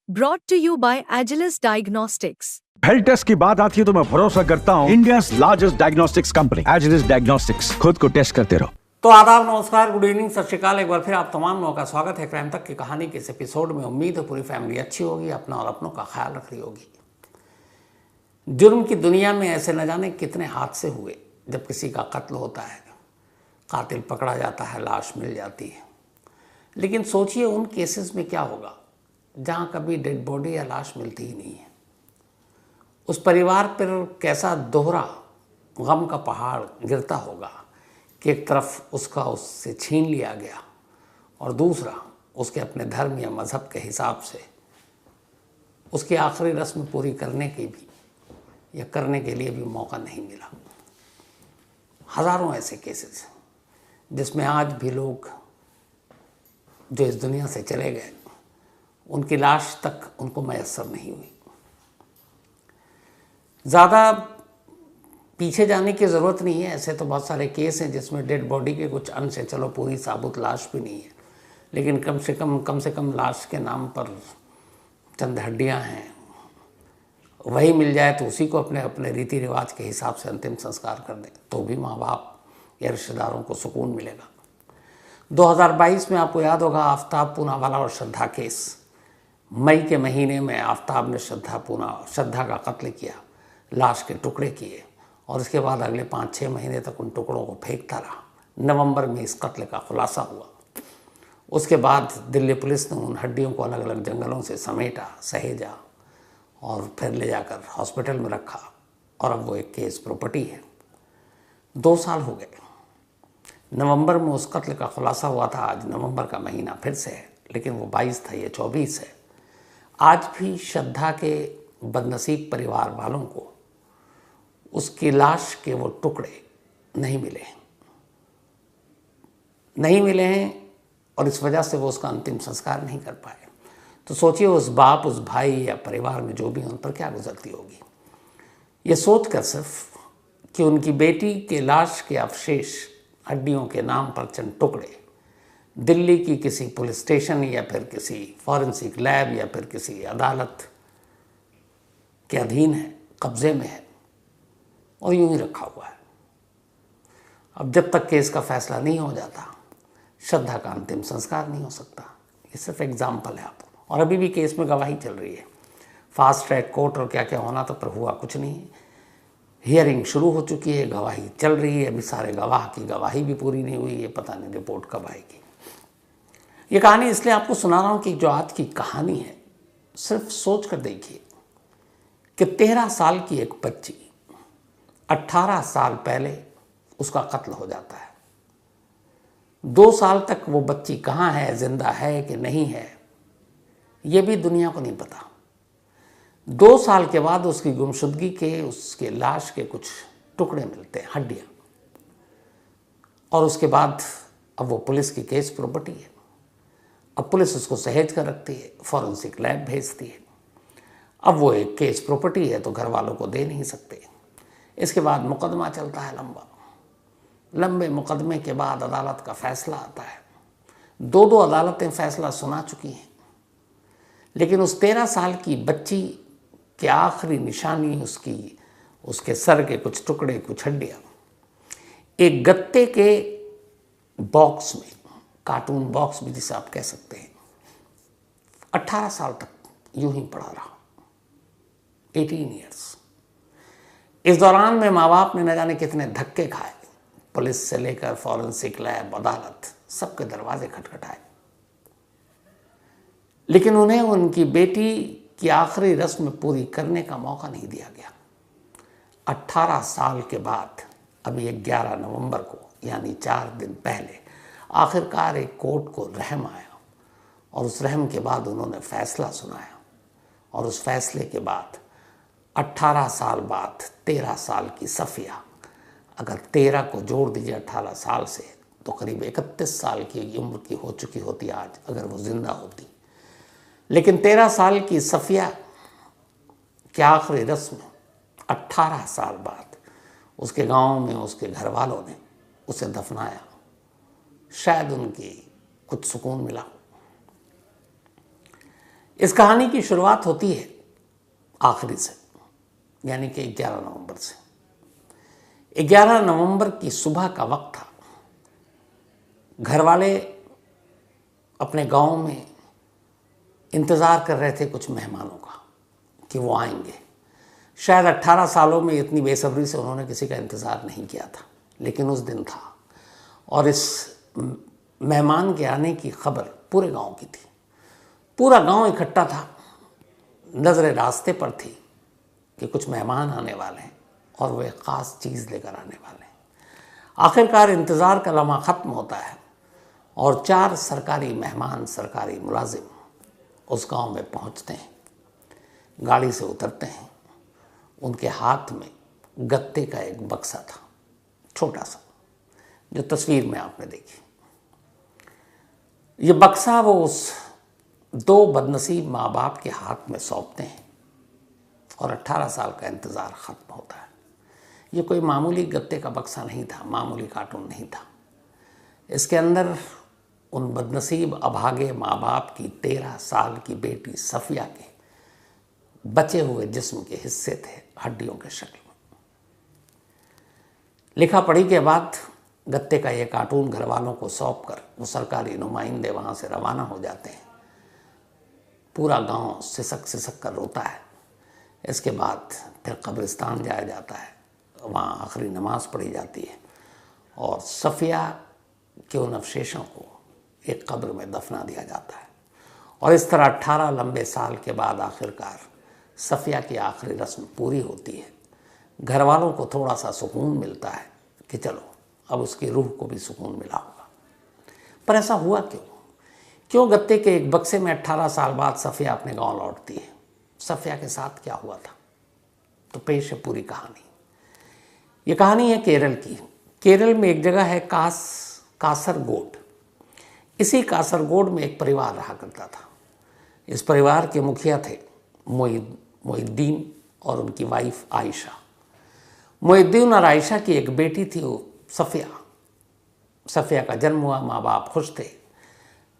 Brought to you by Agilus Diagnostics. Health test की बात आती है तो मैं भरोसा करता हूँ India largest diagnostics company Agilus diagnostics. खुद को टेस्ट करते रहो। तो आदाब, नमस्कार, गुड इवनिंग, सत श्रीकाल। एक बार फिर आप तमाम लोगों का स्वागत है क्राइम तक की कहानी के इस एपिसोड में। उम्मीद है पूरी फैमिली अच्छी होगी, अपना और अपनों का ख्याल रख रही होगी। जुर्म की दुनिया में ऐसे न जाने कितने हादसे हुए जब किसी का कत्ल होता है, कातिल पकड़ा जाता है, लाश मिल जाती है। लेकिन सोचिए उन केसेस में क्या होगा जहाँ कभी डेड बॉडी या लाश मिलती ही नहीं है। उस परिवार पर कैसा दोहरा गम का पहाड़ गिरता होगा कि एक तरफ उसका उससे छीन लिया गया और दूसरा उसके अपने धर्म या मज़हब के हिसाब से उसकी आखिरी रस्म पूरी करने की भी या करने के लिए भी मौका नहीं मिला। हज़ारों ऐसे केसेस जिसमें आज भी लोग जो इस दुनिया से चले गए उनकी लाश तक उनको मैसर नहीं हुई। ज़्यादा पीछे जाने की ज़रूरत नहीं है। ऐसे तो बहुत सारे केस हैं जिसमें डेड बॉडी के कुछ अंश है, चलो पूरी साबुत लाश भी नहीं है, लेकिन कम से कम लाश के नाम पर चंद हड्डियाँ हैं, वही मिल जाए तो उसी को अपने अपने रीति रिवाज के हिसाब से अंतिम संस्कार कर दें तो भी माँ बाप या रिश्तेदारों को सुकून मिलेगा। 2022 में आपको याद होगा आफ्ताब पूनावाला और श्रद्धा केस। मई के महीने में आफ्ताब ने श्रद्धा का कत्ल किया, लाश के टुकड़े किए और उसके बाद अगले 5-6 महीने तक उन टुकड़ों को फेंकता रहा। नवंबर में इस कत्ल का खुलासा हुआ। उसके बाद दिल्ली पुलिस ने उन हड्डियों को अलग अलग जंगलों से समेटा, सहेजा और फिर ले जाकर हॉस्पिटल में रखा और अब वो एक केस प्रॉपर्टी है। 2 साल हो गए। नवंबर में उस कत्ल का खुलासा हुआ था, आज नवंबर का महीना फिर से है, लेकिन वो 22 था, ये 24 है। आज भी श्रद्धा के बदनसीब परिवार वालों को उसकी लाश के वो टुकड़े नहीं मिले हैं और इस वजह से वो उसका अंतिम संस्कार नहीं कर पाए। तो सोचिए उस बाप, उस भाई या परिवार में जो भी उन पर क्या गुजरती होगी। ये सोचकर सिर्फ कि उनकी बेटी के लाश के अवशेष, हड्डियों के नाम पर चंद टुकड़े दिल्ली की किसी पुलिस स्टेशन या फिर किसी फॉरेंसिक लैब या फिर किसी अदालत के अधीन है, कब्जे में है और यूं ही रखा हुआ है। अब जब तक केस का फैसला नहीं हो जाता, श्रद्धा का अंतिम संस्कार नहीं हो सकता। ये सिर्फ एग्जाम्पल है आपको। और अभी भी केस में गवाही चल रही है। फास्ट ट्रैक कोर्ट और क्या क्या होना था, पर हुआ कुछ नहीं। हियरिंग शुरू हो चुकी है, गवाही चल रही है। अभी सारे गवाह की गवाही भी पूरी नहीं हुई है, पता नहीं रिपोर्ट कब आएगी। ये कहानी इसलिए आपको सुना रहा हूँ कि जो आज की कहानी है, सिर्फ सोच कर देखिए कि 13 साल की एक बच्ची 18 साल पहले उसका कत्ल हो जाता है। 2 साल तक वो बच्ची कहाँ है, जिंदा है कि नहीं है, ये भी दुनिया को नहीं पता। 2 साल के बाद उसकी गुमशुदगी के, उसके लाश के कुछ टुकड़े मिलते हैं, हड्डियाँ, और उसके बाद अब वो पुलिस की केस प्रॉपर्टी है। अब पुलिस उसको सहेज कर रखती है, फॉरेंसिक लैब भेजती है। अब वो एक केस प्रॉपर्टी है तो घर वालों को दे नहीं सकते। इसके बाद मुकदमा चलता है लंबे मुकदमे के बाद अदालत का फैसला आता है। 2 अदालतें फैसला सुना चुकी हैं, लेकिन उस 13 साल की बच्ची की आखिरी निशानी उसके सर के कुछ टुकड़े, कुछ हड्डियाँ एक गत्ते के बॉक्स में, कार्टून बॉक्स भी जिसे आप कह सकते हैं, 18 साल तक यूं ही पड़ा रहा। 18 ईयर्स। इस दौरान में माँ बाप ने न जाने कितने धक्के खाए। पुलिस से लेकर फॉरेंसिक लैब, अदालत, सबके दरवाजे खटखटाए, लेकिन उन्हें उनकी बेटी की आखिरी रस्म पूरी करने का मौका नहीं दिया गया। 18 साल के बाद अभी 11 नवंबर को, यानी 4 दिन पहले, आखिरकार एक कोर्ट को रहम आया और उस रहम के बाद उन्होंने फैसला सुनाया। और उस फैसले के बाद 18 साल बाद 13 साल की सफ़िया, अगर 13 को जोड़ दीजिए 18 साल से तो करीब 31 साल की उम्र की हो चुकी होती आज, अगर वो जिंदा होती। लेकिन 13 साल की सफ़िया की आखिरी रस्म 18 साल बाद उसके गांव में उसके घर वालों ने उसे दफनाया। शायद उनकी कुछ सुकून मिला। इस कहानी की शुरुआत होती है आखिरी से, यानी कि 11 नवंबर से। 11 नवंबर की सुबह का वक्त था। घर वाले अपने गांव में इंतज़ार कर रहे थे कुछ मेहमानों का कि वो आएंगे। शायद 18 सालों में इतनी बेसब्री से उन्होंने किसी का इंतज़ार नहीं किया था, लेकिन उस दिन था और इस मेहमान के आने की खबर पूरे गांव की थी। पूरा गांव इकट्ठा था, नज़रें रास्ते पर थी कि कुछ मेहमान आने वाले हैं और वे ख़ास चीज़ लेकर आने वाले हैं। आखिरकार इंतज़ार का लम्हा ख़त्म होता है और 4 सरकारी मेहमान, सरकारी मुलाजिम उस गांव में पहुंचते हैं, गाड़ी से उतरते हैं। उनके हाथ में गत्ते का एक बक्सा था, छोटा सा, जो तस्वीर में आपने देखी। ये बक्सा वो उस 2 बदनसीब माँ बाप के हाथ में सौंपते हैं और 18 साल का इंतज़ार ख़त्म होता है। ये कोई मामूली गत्ते का बक्सा नहीं था, मामूली कार्टून नहीं था। इसके अंदर उन बदनसीब अभागे माँ बाप की 13 साल की बेटी सफिया के बचे हुए जिस्म के हिस्से थे, हड्डियों के शक्ल में। लिखा पढ़ी के बाद गत्ते का ये कार्टून घर वालों को सौंप कर वो सरकारी नुमाइंदे वहाँ से रवाना हो जाते हैं। पूरा गांव सिसक सिसक कर रोता है। इसके बाद फिर कब्रिस्तान जाया जाता है, वहाँ आखिरी नमाज पढ़ी जाती है और सफिया के उन अवशेषों को एक कब्र में दफना दिया जाता है। और इस तरह 18 लंबे साल के बाद आखिरकार सफिया की आखिरी रस्म पूरी होती है। घर वालों को थोड़ा सा सुकून मिलता है कि चलो अब उसकी रूह को भी सुकून मिला होगा। पर ऐसा हुआ क्यों गत्ते के एक बक्से में 18 साल बाद सफिया अपने गांव लौटती है? सफिया के साथ क्या हुआ था? तो पेश है पूरी कहानी। ये कहानी है केरल की। केरल में एक जगह है कासरगोड। इसी कासरगोड में एक परिवार रहा करता था। इस परिवार के मुखिया थे मोहिद्दीन और उनकी वाइफ आयशा। मोहिद्दीन और आयशा की एक बेटी थी, वो सफिया। सफिया का जन्म हुआ, माँ बाप खुश थे।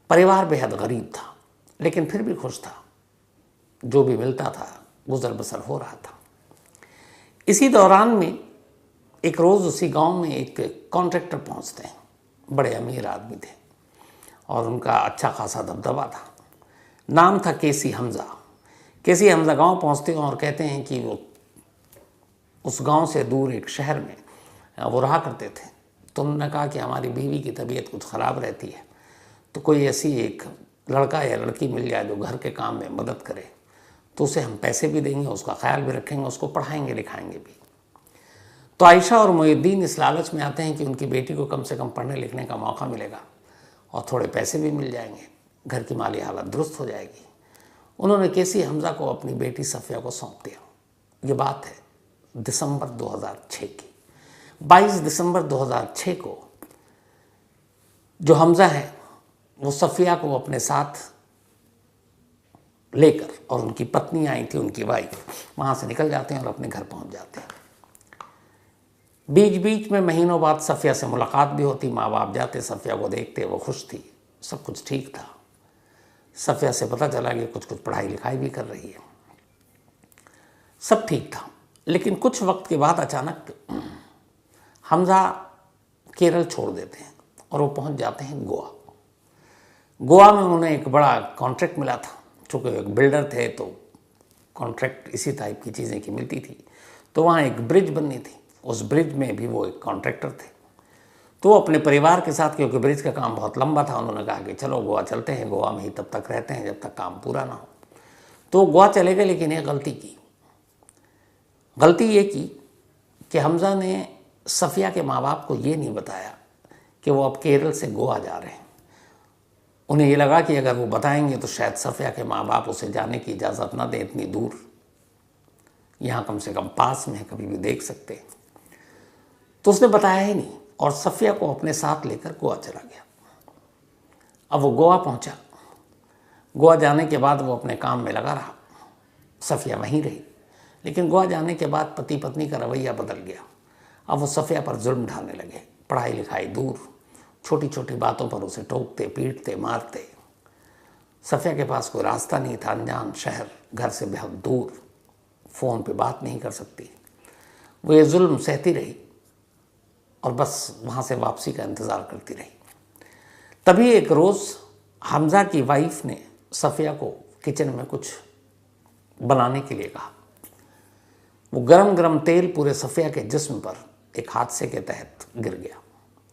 परिवार बेहद गरीब था, लेकिन फिर भी खुश था। जो भी मिलता था गुजर बसर हो रहा था। इसी दौरान में एक रोज़ उसी गांव में एक कॉन्ट्रैक्टर पहुंचते हैं। बड़े अमीर आदमी थे और उनका अच्छा खासा दबदबा था। नाम था केसी हमज़ा। केसी हमज़ा गांव पहुंचते हैं और कहते हैं कि वो उस गांव से दूर एक शहर में वो रहा करते थे। तो उन्होंने कहा कि हमारी बीवी की तबीयत कुछ ख़राब रहती है, तो कोई ऐसी एक लड़का या लड़की मिल जाए जो घर के काम में मदद करे, तो उसे हम पैसे भी देंगे, उसका ख्याल भी रखेंगे, उसको पढ़ाएंगे लिखाएंगे भी। तो आयशा और मोहिद्दीन इस लालच में आते हैं कि उनकी बेटी को कम से कम पढ़ने लिखने का मौका मिलेगा और थोड़े पैसे भी मिल जाएंगे, घर की माली हालत दुरुस्त हो जाएगी। उन्होंने केसी हमज़ा को अपनी बेटी सफिया को सौंप दिया। ये बात है दिसंबर 2006 की। 22 दिसंबर 2006 को जो हमज़ा है वो सफिया को अपने साथ लेकर, और उनकी पत्नी आई थी, उनकी वाइफ, वहाँ से निकल जाते हैं और अपने घर पहुँच जाते हैं। बीच बीच में महीनों बाद सफिया से मुलाकात भी होती। माँ बाप जाते, सफिया को देखते, वो खुश थी, सब कुछ ठीक था। सफिया से पता चला कि कुछ पढ़ाई लिखाई भी कर रही है, सब ठीक था। लेकिन कुछ वक्त के बाद अचानक हमज़ा केरल छोड़ देते हैं और वो पहुंच जाते हैं गोवा। गोवा में उन्हें एक बड़ा कॉन्ट्रैक्ट मिला था। चूँकि एक बिल्डर थे तो कॉन्ट्रैक्ट इसी टाइप की चीज़ें की मिलती थी। तो वहाँ एक ब्रिज बननी थी, उस ब्रिज में भी वो एक कॉन्ट्रैक्टर थे। तो वो अपने परिवार के साथ, क्योंकि ब्रिज का काम बहुत लंबा था, उन्होंने कहा कि चलो गोवा चलते हैं, गोवा में ही तब तक रहते हैं जब तक काम पूरा ना हो। तो गोवा चले गए, लेकिन एक गलती ये की कि हमज़ा ने सफिया के माँ बाप को ये नहीं बताया कि वो अब केरल से गोवा जा रहे हैं। उन्हें ये लगा कि अगर वो बताएंगे तो शायद सफिया के माँ बाप उसे जाने की इजाज़त ना दें इतनी दूर, यहाँ कम से कम पास में है, कभी भी देख सकते हैं। तो उसने बताया ही नहीं और सफिया को अपने साथ लेकर गोवा चला गया। अब वो गोवा पहुंचा। गोवा जाने के बाद वो अपने काम में लगा रहा, सफिया वहीं रही। लेकिन गोवा जाने के बाद पति पत्नी का रवैया बदल गया। अब वो सफिया पर जुल्म ढाने लगे, पढ़ाई लिखाई दूर, छोटी छोटी बातों पर उसे टोकते, पीटते, मारते। सफ़िया के पास कोई रास्ता नहीं था, अनजान शहर, घर से बहुत दूर, फ़ोन पे बात नहीं कर सकती। वो ये जुल्म सहती रही और बस वहाँ से वापसी का इंतज़ार करती रही। तभी एक रोज़ हमज़ा की वाइफ ने सफ़िया को किचन में कुछ बनाने के लिए कहा। वो गरम गरम तेल पूरे सफ़िया के जिस्म पर एक हादसे के तहत गिर गया।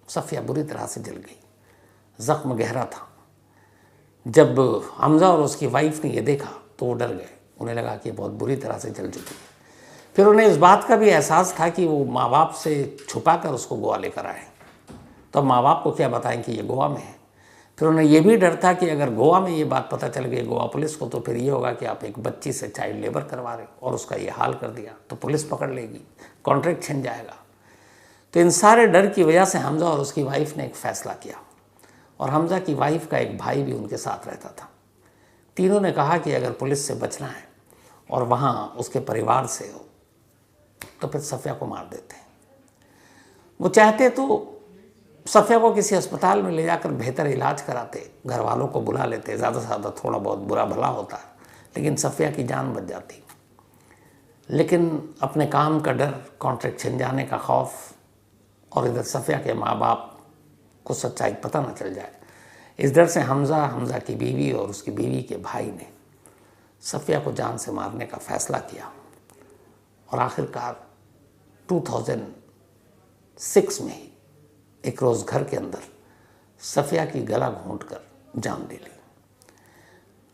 सफ़िया बुरी तरह से जल गई, ज़ख्म गहरा था। जब हमज़ा और उसकी वाइफ ने यह देखा तो वो डर गए, उन्हें लगा कि बहुत बुरी तरह से जल चुकी है। फिर उन्हें इस बात का भी एहसास था कि वो माँ बाप से छुपा कर उसको गोवा लेकर आए, तो अब माँ बाप को क्या बताएं कि ये गोवा में है। फिर उन्हें यह भी डर था कि अगर गोवा में ये बात पता चल गई गोवा पुलिस को, तो फिर ये होगा कि आप एक बच्ची से चाइल्ड लेबर करवा रहे और उसका ये हाल कर दिया तो पुलिस पकड़ लेगी, कॉन्ट्रैक्ट छिन जाएगा। तो इन सारे डर की वजह से हमज़ा और उसकी वाइफ ने एक फ़ैसला किया, और हमज़ा की वाइफ का एक भाई भी उनके साथ रहता था। तीनों ने कहा कि अगर पुलिस से बचना है और वहाँ उसके परिवार से हो तो फिर सफ़िया को मार देते हैं। वो चाहते तो सफ़िया को किसी अस्पताल में ले जाकर बेहतर इलाज कराते, घर वालों को बुला लेते, ज़्यादा से ज़्यादा थोड़ा बहुत बुरा भला होता, लेकिन सफ़िया की जान बच जाती। लेकिन अपने काम का डर, कॉन्ट्रैक्ट छिन जाने का खौफ, और इधर सफ़िया के माँ बाप को सच्चाई पता न चल जाए, इस डर से हमज़ा की बीवी और उसकी बीवी के भाई ने सफ़िया को जान से मारने का फ़ैसला किया। और आखिरकार 2006 में ही एक रोज़ घर के अंदर सफ़िया की गला घोंटकर जान ले ली।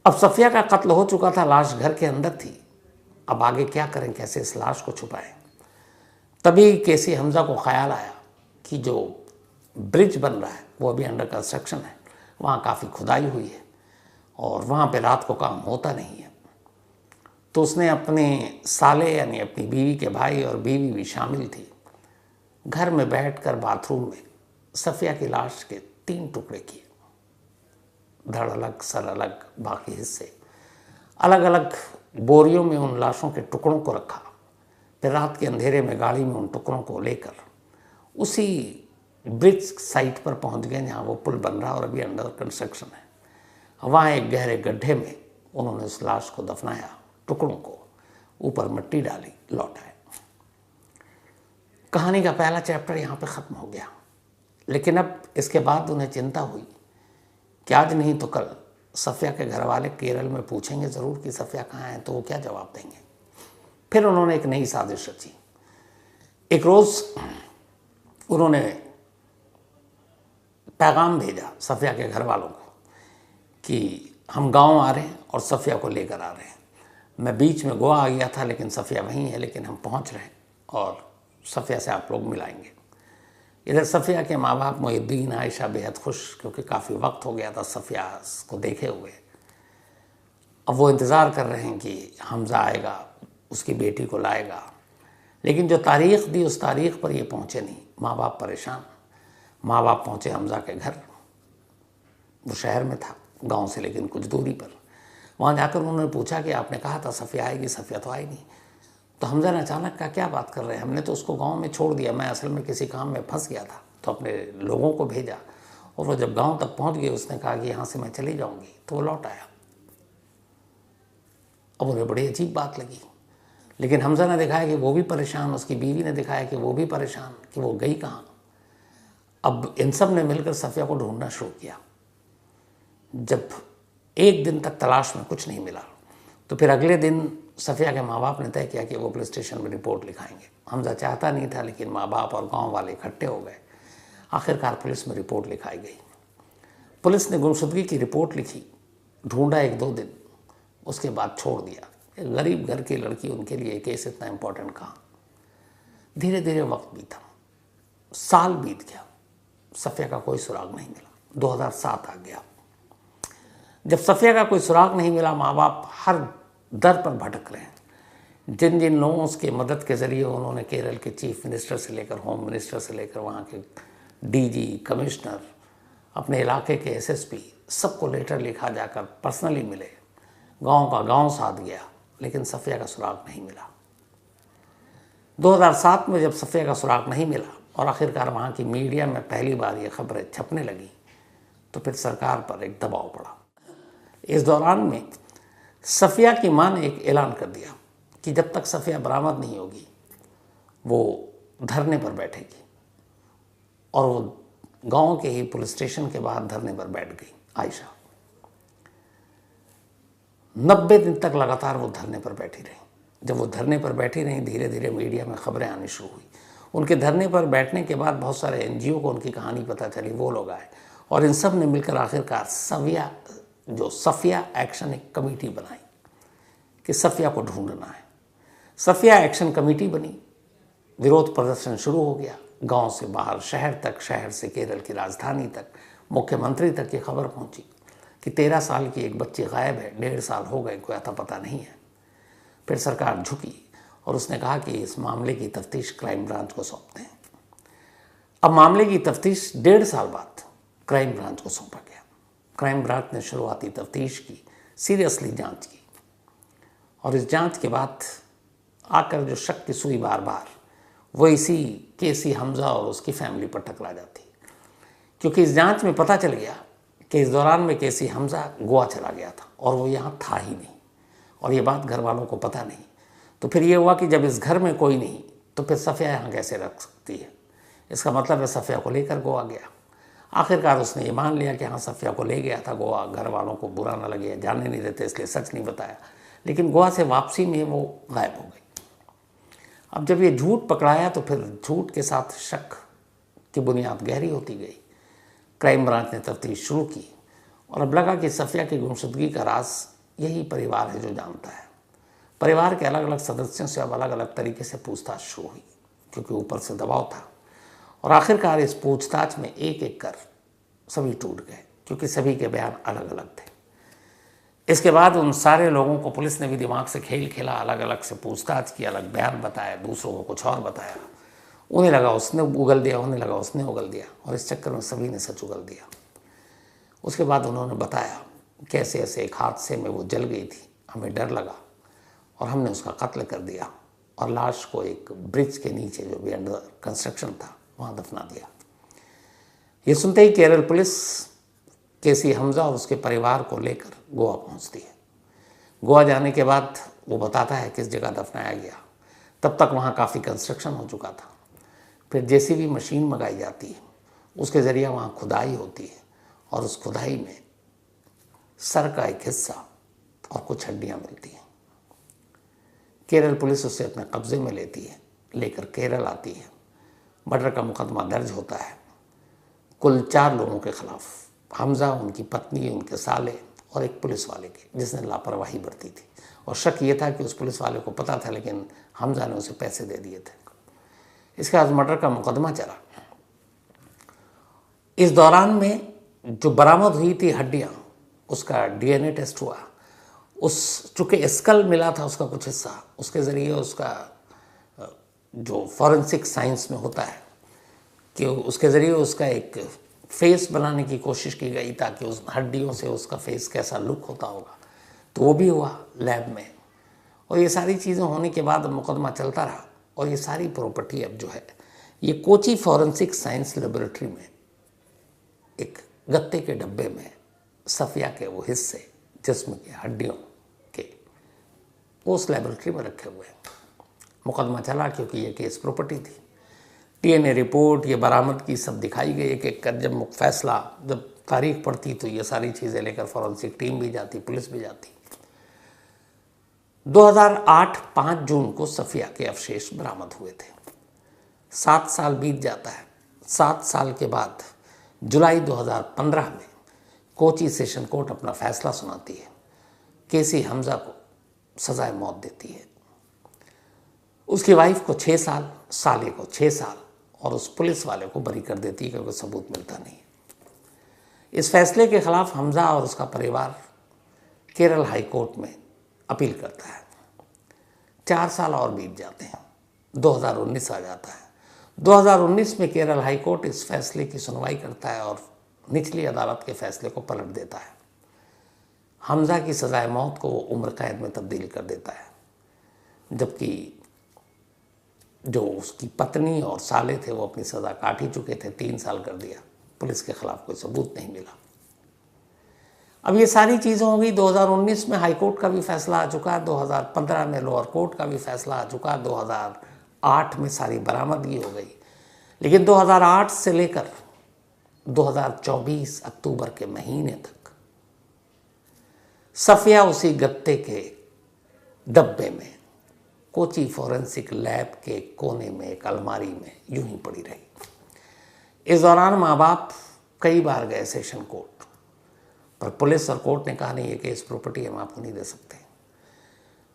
अब सफ़िया का कत्ल हो चुका था, लाश घर के अंदर थी। अब आगे क्या करें, कैसे इस लाश को छुपाएं? तभी केसी हमज़ा को ख्याल आया कि जो ब्रिज बन रहा है वो अभी अंडर कंस्ट्रक्शन है, वहाँ काफ़ी खुदाई हुई है और वहाँ पे रात को काम होता नहीं है। तो उसने अपने साले यानी अपनी बीवी के भाई, और बीवी भी शामिल थी, घर में बैठकर बाथरूम में सफ़िया की लाश के 3 टुकड़े किए, धड़ अलग, सर अलग, बाकी हिस्से अलग अलग बोरियों में उन लाशों के टुकड़ों को रखा। फिर रात के अंधेरे में गाड़ी में उन टुकड़ों को लेकर उसी ब्रिज साइट पर पहुंच गए जहाँ वो पुल बन रहा और अभी अंडर कंस्ट्रक्शन है। वहाँ एक गहरे गड्ढे में उन्होंने उस लाश को दफनाया, टुकड़ों को ऊपर मिट्टी डाली, लौट आए। कहानी का पहला चैप्टर यहाँ पे ख़त्म हो गया। लेकिन अब इसके बाद उन्हें चिंता हुई कि आज नहीं तो कल सफ़िया के घर वाले केरल में पूछेंगे ज़रूर कि सफ़िया कहाँ है, तो वो क्या जवाब देंगे। फिर उन्होंने एक नई साजिश रची। एक रोज़ उन्होंने पैगाम भेजा सफ़िया के घर वालों को कि हम गांव आ रहे हैं और सफ़िया को लेकर आ रहे हैं। मैं बीच में गोवा आ गया था, लेकिन सफ़िया वहीं है, लेकिन हम पहुंच रहे हैं और सफ़िया से आप लोग मिलाएंगे। इधर सफ़िया के माँ बाप मोहिद्दीन, आयशा बेहद खुश, क्योंकि काफ़ी वक्त हो गया था सफ़िया को देखे हुए। अब वो इंतज़ार कर रहे हैं कि हमज़ा आएगा, उसकी बेटी को लाएगा, लेकिन जो तारीख़ दी उस तारीख़ पर ये पहुँचे नहीं। माँ बाप परेशान। माँ बाप पहुँचे हमज़ा के घर, वो शहर में था, गांव से लेकिन कुछ दूरी पर। वहाँ जाकर उन्होंने पूछा कि आपने कहा था सफ़िया आएगी, सफ़िया तो आई नहीं। तो हमज़ा ने अचानक कहा, क्या बात कर रहे हैं, हमने तो उसको गांव में छोड़ दिया, मैं असल में किसी काम में फंस गया था तो अपने लोगों को भेजा, और वो जब गांव तक पहुंच गई उसने कहा कि यहाँ से मैं चली जाऊँगी, तो वो लौट आया। अब उन्हें बड़ी अजीब बात लगी, लेकिन हमज़ा ने दिखाया कि वो भी परेशान, उसकी बीवी ने दिखाया कि वो भी परेशान कि वो गई कहाँ। अब इन सब ने मिलकर सफ़िया को ढूंढना शुरू किया। जब एक दिन तक तलाश में कुछ नहीं मिला, तो फिर अगले दिन सफ़िया के माँ बाप ने तय किया कि वो पुलिस स्टेशन में रिपोर्ट लिखाएंगे। हमज़ा चाहता नहीं था, लेकिन माँ बाप और गांव वाले इकट्ठे हो गए। आखिरकार पुलिस में रिपोर्ट लिखाई गई। पुलिस ने गुमशुदगी की रिपोर्ट लिखी, ढूंढा 1-2 दिन, उसके बाद छोड़ दिया। एक गरीब घर की लड़की, उनके लिए केस इतना इम्पोर्टेंट कहाँ। धीरे धीरे वक्त बीता, साल बीत गया, सफ़िया का कोई सुराग नहीं मिला। 2007 आ गया। जब सफ़िया का कोई सुराग नहीं मिला, माँ बाप हर दर पर भटक रहे हैं। जिन जिन लोगों के मदद के ज़रिए उन्होंने केरल के चीफ मिनिस्टर से लेकर होम मिनिस्टर से लेकर वहाँ के डीजी, कमिश्नर, अपने इलाके के एसएसपी, सबको लेटर लिखा, जाकर पर्सनली मिले, गांव का गांव साथ गया, लेकिन सफ़िया का सुराग नहीं मिला। 2007 में जब सफ़िया का सुराग नहीं मिला और आखिरकार वहाँ की मीडिया में पहली बार ये खबरें छपने लगी, तो फिर सरकार पर एक दबाव पड़ा। इस दौरान में सफिया की मां ने एक ऐलान कर दिया कि जब तक सफिया बरामद नहीं होगी वो धरने पर बैठेगी, और वो गांव के ही पुलिस स्टेशन के बाहर धरने पर बैठ गई आयशा। 90 दिन तक लगातार वो धरने पर बैठी रही। जब वो धरने पर बैठी रही, धीरे धीरे मीडिया में खबरें आनी शुरू हुई। उनके धरने पर बैठने के बाद बहुत सारे एनजीओ को उनकी कहानी पता चली, वो लोग आए और इन सब ने मिलकर आखिरकार सफिया एक्शन एक कमेटी बनाई कि सफिया को ढूंढना है। सफिया एक्शन कमेटी बनी, विरोध प्रदर्शन शुरू हो गया। गांव से बाहर शहर तक, शहर से केरल की राजधानी तक, मुख्यमंत्री तक ये खबर पहुंची कि 13 साल की एक बच्ची गायब है, 1.5 साल हो गए, कोई अता पता नहीं है। फिर सरकार झुकी और उसने कहा कि इस मामले की तफ्तीश क्राइम ब्रांच को सौंपते हैं। अब मामले की तफ्तीश 1.5 साल बाद क्राइम ब्रांच को सौंपा गया। क्राइम ब्रांच ने शुरुआती तफ्तीश की, सीरियसली जांच की, और इस जांच के बाद आकर जो शक की सुई बार बार वो इसी केसी हमजा और उसकी फैमिली पर टकरा जाती, क्योंकि इस जांच में पता चल गया कि इस दौरान में केसी हमजा गोवा चला गया था और वो यहाँ था ही नहीं, और ये बात घर वालों को पता नहीं। तो फिर ये हुआ कि जब इस घर में कोई नहीं तो फिर सफिया यहाँ कैसे रख सकती है? इसका मतलब है सफिया को लेकर गोवा गया। आखिरकार उसने ये मान लिया कि हाँ सफिया को ले गया था गोवा, घर वालों को बुरा ना लगे, जानने नहीं देते इसलिए सच नहीं बताया। लेकिन गोवा से वापसी में वो गायब हो गई। अब जब ये झूठ पकड़ाया तो फिर झूठ के साथ शक की बुनियाद गहरी होती गई। क्राइम ब्रांच ने तफ्तीश शुरू की और अब लगा कि सफिया की गुमशुदगी का राज यही परिवार है जो जानता है। परिवार के अलग अलग सदस्यों से अब अलग अलग तरीके से पूछताछ शुरू हुई, क्योंकि ऊपर से दबाव था, और आखिरकार इस पूछताछ में एक एक कर सभी टूट गए, क्योंकि सभी के बयान अलग अलग थे। इसके बाद उन सारे लोगों को पुलिस ने भी दिमाग से खेल खेला, अलग अलग से पूछताछ की, अलग बयान बताया, दूसरों को कुछ और बताया। उन्हें लगा उसने उगल दिया, उन्हें लगा उसने उगल दिया, और इस चक्कर में सभी ने सच उगल दिया। उसके बाद उन्होंने बताया कैसे ऐसे एक हादसे में वो जल गई थी, हमें डर लगा और हमने उसका कत्ल कर दिया और लाश को एक ब्रिज के नीचे जो भी अंडर कंस्ट्रक्शन था वहाँ दफना दिया। ये सुनते ही केरल पुलिस केसी हमजा और उसके परिवार को लेकर गोवा पहुँचती है। गोवा जाने के बाद वो बताता है किस जगह दफनाया गया। तब तक वहाँ काफ़ी कंस्ट्रक्शन हो चुका था। फिर जेसीबी मशीन मंगाई जाती है, उसके ज़रिए वहाँ खुदाई होती है, और उस खुदाई में सर का एक हिस्सा और कुछ हड्डियाँ मिलती हैं। केरल पुलिस उसे अपने कब्जे में लेती है, लेकर केरल आती है। मर्डर का मुकदमा दर्ज होता है कुल 4 लोगों के खिलाफ, हमजा, उनकी पत्नी, उनके साले और एक पुलिस वाले के जिसने लापरवाही बरती थी। और शक ये था कि उस पुलिस वाले को पता था, लेकिन हमजा ने उसे पैसे दे दिए थे। इसके बाद मर्डर का मुकदमा चला। इस दौरान में जो बरामद हुई थी हड्डियाँ, उसका डीएनए टेस्ट हुआ। उस चूँकि स्कल मिला था उसका कुछ हिस्सा, उसके ज़रिए उसका जो फॉरेंसिक साइंस में होता है कि उसके ज़रिए उसका एक फेस बनाने की कोशिश की गई ताकि उस हड्डियों से उसका फेस कैसा लुक होता होगा। तो वो भी हुआ लैब में, और ये सारी चीज़ें होने के बाद मुकदमा चलता रहा। और ये सारी प्रॉपर्टी अब जो है ये कोची फॉरेंसिक साइंस लेबोरेटरी में एक गत्ते के डब्बे में सफिया के वो हिस्से जिस्म के हड्डियों के उस लेबोरेटरी में रखे हुए हैं। मुकदमा चला क्योंकि ये केस प्रॉपर्टी थी। डीएनए रिपोर्ट, ये बरामदगी सब दिखाई गई एक एक कर। जब फैसला, जब तारीख पड़ती तो ये सारी चीज़ें लेकर फॉरेंसिक टीम भी जाती, पुलिस भी जाती। 2008 5 जून को सफिया के अवशेष बरामद हुए थे। 7 साल बीत जाता है। 7 साल के बाद जुलाई 2015 में कोची सेशन कोर्ट अपना फैसला सुनाती है। केसी हमजा को सजाए मौत देती है। उसकी वाइफ को 6 साल, साले को 6 साल और उस पुलिस वाले को बरी कर देती है क्योंकि सबूत मिलता नहीं है। इस फैसले के खिलाफ हमजा और उसका परिवार केरल हाई कोर्ट में अपील करता है। 4 साल और बीत जाते हैं। 2019 आ जाता है। 2019 में केरल हाई कोर्ट इस फैसले की सुनवाई करता है और निचली अदालत के फैसले को पलट देता है। हमजा की सजाए मौत को वो उम्र कैद में तब्दील कर देता है, जबकि जो उसकी पत्नी और साले थे वो अपनी सज़ा काट ही चुके थे। 3 साल कर दिया। पुलिस के खिलाफ कोई सबूत नहीं मिला। अब ये सारी चीज़ें हो गई। 2019 में हाई कोर्ट का भी फैसला आ चुका, 2015 में लोअर कोर्ट का भी फैसला आ चुका, 2008 में सारी बरामदगी हो गई। लेकिन 2008 से लेकर 2024 अक्टूबर के महीने तक सफिया उसी गत्ते के डब्बे में कोची फॉरेंसिक लैब के कोने में एक अलमारी में यूं ही पड़ी रही। इस दौरान माँ बाप कई बार गए सेशन कोर्ट, पर पुलिस और कोर्ट ने कहा नहीं, ये केस प्रॉपर्टी हम आपको नहीं दे सकते।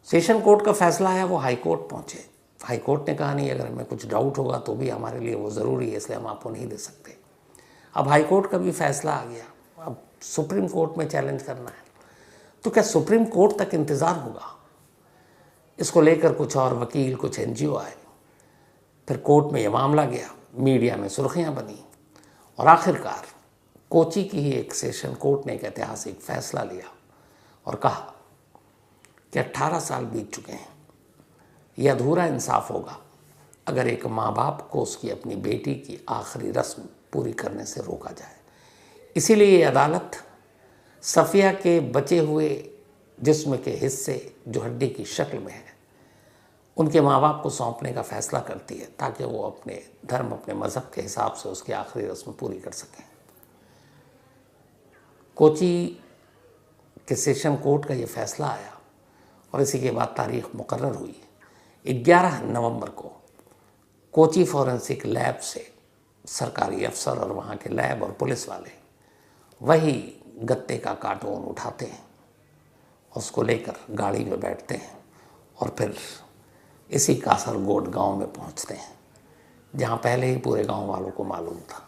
सेशन कोर्ट का फैसला है, वो हाई कोर्ट पहुंचे। हाई कोर्ट ने कहा नहीं, अगर हमें कुछ डाउट होगा तो भी हमारे लिए वो ज़रूरी है, इसलिए हम आपको नहीं दे सकते। अब हाई कोर्ट का भी फैसला आ गया, अब सुप्रीम कोर्ट में चैलेंज करना है। तो क्या सुप्रीम कोर्ट तक इंतज़ार होगा? इसको लेकर कुछ और वकील, कुछ NGO आए, फिर कोर्ट में ये मामला गया, मीडिया में सुर्खियां बनी, और आखिरकार कोची की ही एक सेशन कोर्ट ने एक ऐतिहासिक फैसला लिया और कहा कि 18 साल बीत चुके हैं, यह अधूरा इंसाफ होगा अगर एक माँ बाप को उसकी अपनी बेटी की आखिरी रस्म पूरी करने से रोका जाए। इसीलिए ये अदालत सफिया के बचे हुए जिस्म के हिस्से जो हड्डी की शक्ल में है, उनके माँ बाप को सौंपने का फैसला करती है, ताकि वो अपने धर्म, अपने मज़हब के हिसाब से उसकी आखिरी रस्म पूरी कर सकें। कोची के सेशन कोर्ट का ये फैसला आया और इसी के बाद तारीख मुकर्रर हुई। 11 नवंबर को कोची फॉरेंसिक लैब से सरकारी अफसर और वहाँ के लैब और पुलिस वाले वही गत्ते का कार्टून उठाते हैं, उसको लेकर गाड़ी में बैठते हैं और फिर इसी कासरगोड गांव में पहुंचते हैं, जहां पहले ही पूरे गांव वालों को मालूम था,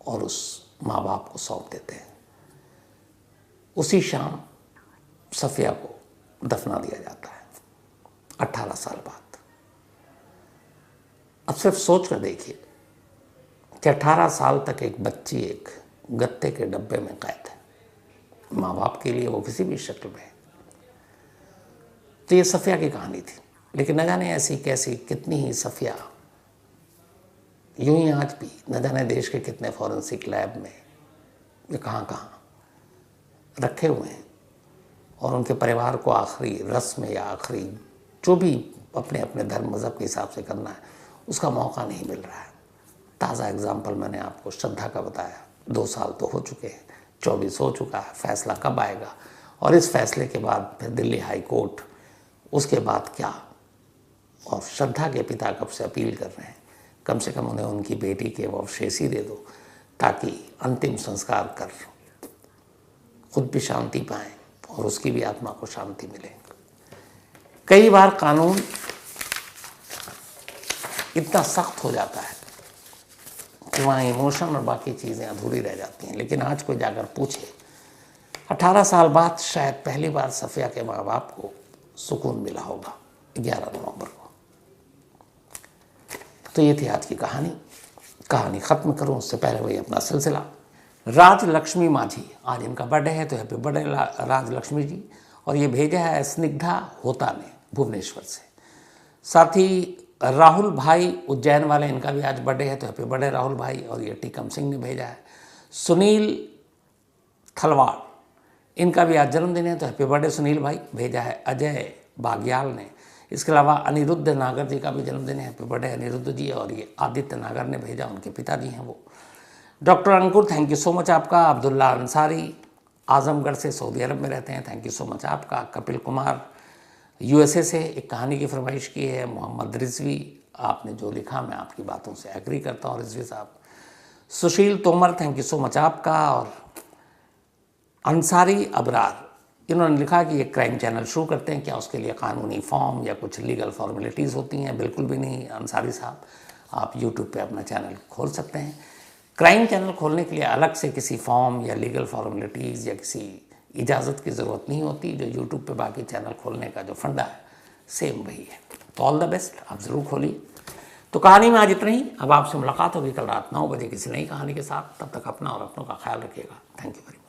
और उस माँ बाप को सौंप देते हैं। उसी शाम सफिया को दफना दिया जाता है 18 साल बाद। अब सिर्फ सोच कर देखिए कि 18 साल तक एक बच्ची एक गत्ते के डब्बे में कैद है, माँ बाप के लिए वो किसी भी शक्ल में है। तो ये सफिया की कहानी थी। लेकिन न जाने ऐसी कैसी कितनी ही सफिया यूं ही आज भी न जाने देश के कितने फॉरेंसिक लैब में ये कहाँ रखे हुए हैं, और उनके परिवार को आखिरी रस्म या आखिरी जो भी अपने अपने धर्म मज़हब के हिसाब से करना है, उसका मौका नहीं मिल रहा है। ताज़ा एग्जाम्पल मैंने आपको श्रद्धा का बताया। 2 साल तो हो चुके हैं, 24 हो चुका है, फैसला कब आएगा? और इस फैसले के बाद फिर दिल्ली हाई कोर्ट, उसके बाद क्या? और श्रद्धा के पिता कब से अपील कर रहे हैं, कम से कम उन्हें उनकी बेटी के वो अवशेष ही दे दो, ताकि अंतिम संस्कार कर खुद भी शांति पाएं और उसकी भी आत्मा को शांति मिले। कई बार कानून इतना सख्त हो जाता है कि वहाँ इमोशन और बाकी चीज़ें अधूरी रह जाती हैं। लेकिन आज कोई जाकर पूछे, 18 साल बाद शायद पहली बार सफिया के माँ बाप को सुकून मिला होगा 11 नवंबर को। तो ये थी आज की कहानी ख़त्म करूँ उससे पहले वही अपना सिलसिला। राजलक्ष्मी माझी, आज इनका बर्थडे है, तो हैप्पी बर्थडे राजलक्ष्मी जी। और ये भेजा है स्निग्धा होता ने भुवनेश्वर से। साथ ही राहुल भाई उज्जैन वाले, इनका भी आज बर्थडे है, तो हैप्पी बर्थडे राहुल भाई। और ये टीकम सिंह ने भेजा है। सुनील थलवाड़, इनका भी आज जन्मदिन है, तो हैप्पी बर्थडे सुनील भाई। भेजा है अजय बाग्याल ने। इसके अलावा अनिरुद्ध नागर जी का भी जन्मदिन है, हैप्पी बर्थडे अनिरुद्ध जी। और ये आदित्य नागर ने भेजा, उनके पिताजी हैं वो। Doctor Ankur, thank you so much आपका। अब्दुल्ला अंसारी आजमगढ़ से सऊदी अरब में रहते हैं, थैंक यू सो मच आपका। कपिल कुमार USA से एक कहानी की फरमाइश की है। मोहम्मद रिजवी, आपने जो लिखा मैं आपकी बातों से एग्री करता हूँ रिजवी साहब। Sushil Tomar, thank you so much आपका। और अंसारी अबरार, इन्होंने लिखा कि ये क्राइम चैनल शुरू करते हैं, क्या उसके लिए कानूनी फॉर्म या कुछ लीगल फॉर्मेलिटीज़ होती हैं? बिल्कुल भी नहीं अंसारी साहब, आप YouTube पे अपना चैनल खोल सकते हैं। क्राइम चैनल खोलने के लिए अलग से किसी फॉर्म या लीगल फॉर्मेलिटीज़ या किसी इजाज़त की ज़रूरत नहीं होती। जो YouTube पे बाकी चैनल खोलने का जो फंडा है सेम वही है। तो ऑल द बेस्ट, आप ज़रूर खोलिए। तो कहानी में आज इतना ही। अब आपसे मुलाकात होगी कल रात 9 बजे किसी नई कहानी के साथ। तब तक अपना और अपनों का ख्याल रखिएगा। Thank you very much.